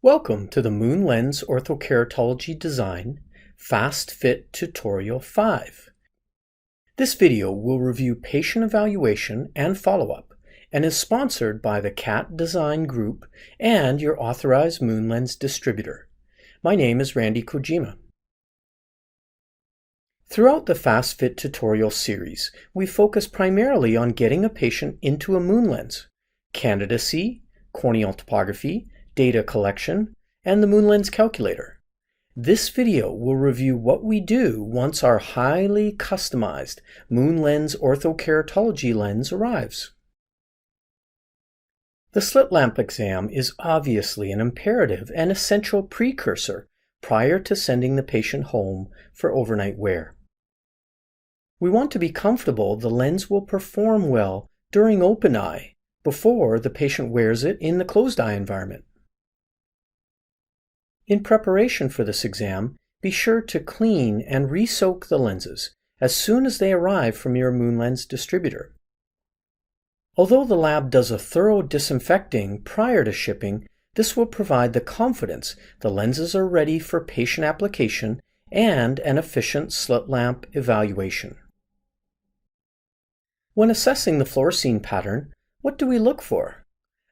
Welcome to the MoonLens Orthokeratology Design Fast Fit Tutorial 5. This video will review patient evaluation and follow-up and is sponsored by the CAT Design Group and your authorized MoonLens distributor. My name is Randy Kojima. Throughout the Fast Fit tutorial series, we focus primarily on getting a patient into a MoonLens, candidacy, corneal topography, data collection, and the MoonLens calculator. This video will review what we do once our highly customized MoonLens orthokeratology lens arrives. The slit lamp exam is obviously an imperative and essential precursor prior to sending the patient home for overnight wear. We want to be comfortable the lens will perform well during open eye before the patient wears it in the closed eye environment. In preparation for this exam, be sure to clean and re-soak the lenses as soon as they arrive from your MoonLens distributor. Although the lab does a thorough disinfecting prior to shipping, this will provide the confidence the lenses are ready for patient application and an efficient slit lamp evaluation. When assessing the fluorescein pattern, what do we look for?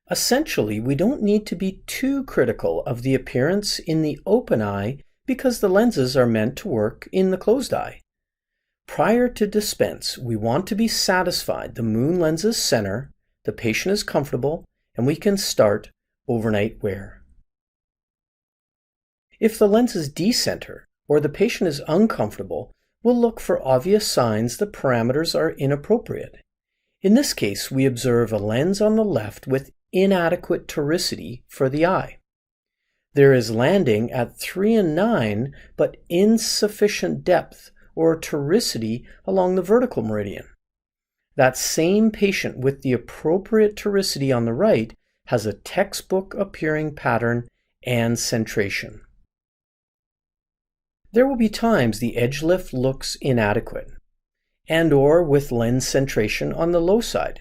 Essentially, we don't need to be too critical of the appearance in the open eye because the lenses are meant to work in the closed eye. Prior to dispense, we want to be satisfied the MoonLens is center, the patient is comfortable, and we can start overnight wear. If the lens is decenter or the patient is uncomfortable, we'll look for obvious signs the parameters are inappropriate. In this case, we observe a lens on the left with inadequate toricity for the eye. There is landing at 3 and 9, but insufficient depth or toricity along the vertical meridian. That same patient with the appropriate toricity on the right has a textbook appearing pattern and centration. There will be times the edge lift looks inadequate, and or with lens centration on the low side.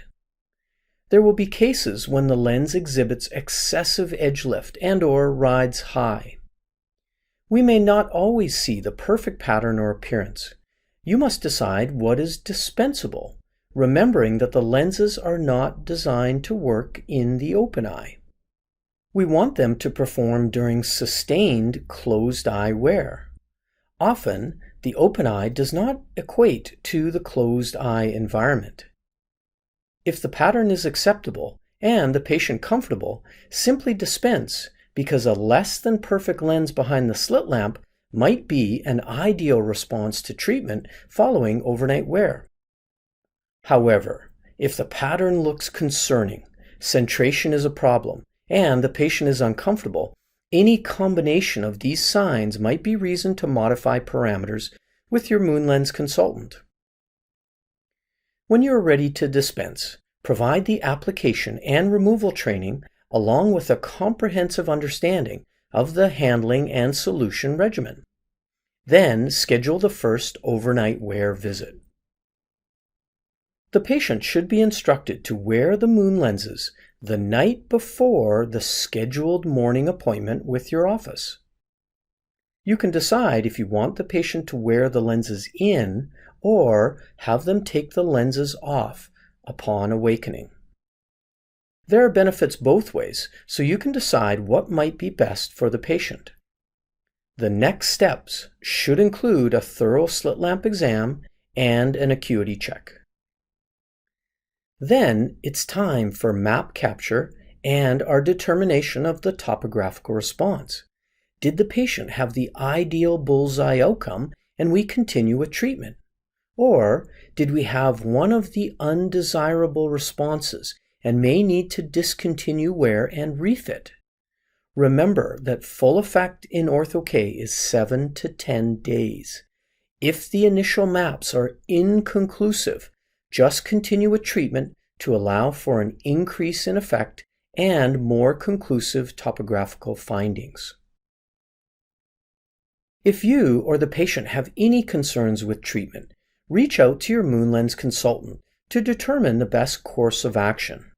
There will be cases when the lens exhibits excessive edge lift and or rides high. We may not always see the perfect pattern or appearance. You must decide what is dispensable, remembering that the lenses are not designed to work in the open eye. We want them to perform during sustained closed eye wear. Often, the open eye does not equate to the closed eye environment. If the pattern is acceptable and the patient comfortable, simply dispense because a less than perfect lens behind the slit lamp might be an ideal response to treatment following overnight wear. However, if the pattern looks concerning, centration is a problem, and the patient is uncomfortable, any combination of these signs might be reason to modify parameters with your MoonLens consultant. When you are ready to dispense, provide the application and removal training along with a comprehensive understanding of the handling and solution regimen. Then schedule the first overnight wear visit. The patient should be instructed to wear the MoonLenses the night before the scheduled morning appointment with your office. You can decide if you want the patient to wear the lenses in or have them take the lenses off upon awakening. There are benefits both ways, so you can decide what might be best for the patient. The next steps should include a thorough slit lamp exam and an acuity check. Then it's time for map capture and our determination of the topographical response. Did the patient have the ideal bullseye outcome and we continue with treatment? Or did we have one of the undesirable responses and may need to discontinue wear and refit? Remember that full effect in Ortho-K is 7 to 10 days. If the initial maps are inconclusive, just continue with treatment to allow for an increase in effect and more conclusive topographical findings. If you or the patient have any concerns with treatment, reach out to your MoonLens consultant to determine the best course of action.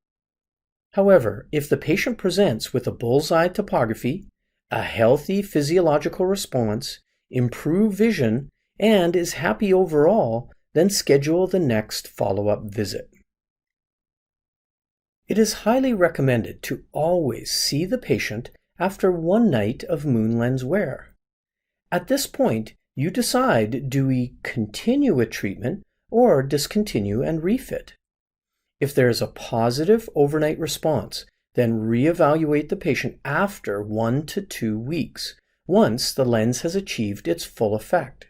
However, if the patient presents with a bullseye topography, a healthy physiological response, improve vision, and is happy overall, then schedule the next follow-up visit. It is highly recommended to always see the patient after 1 night of MoonLens wear. At this point, you decide, do we continue with treatment or discontinue and refit? If there is a positive overnight response, then reevaluate the patient after 1 to 2 weeks, once the lens has achieved its full effect.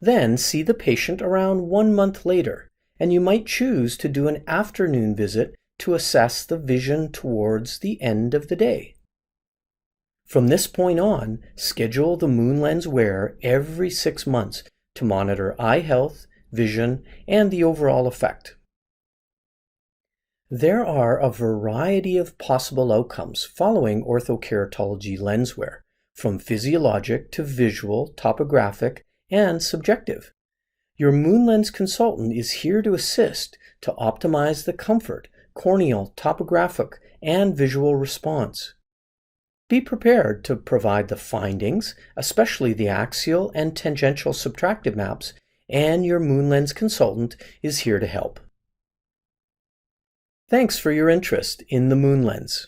Then see the patient around 1 month later, and you might choose to do an afternoon visit to assess the vision towards the end of the day. From this point on, schedule the MoonLens wear every 6 months to monitor eye health, vision, and the overall effect. There are a variety of possible outcomes following orthokeratology lens wear, from physiologic to visual, topographic, and subjective. Your MoonLens consultant is here to assist to optimize the comfort, corneal, topographic, and visual response. Be prepared to provide the findings, especially the axial and tangential subtractive maps, and your MoonLens consultant is here to help. Thanks for your interest in the MoonLens.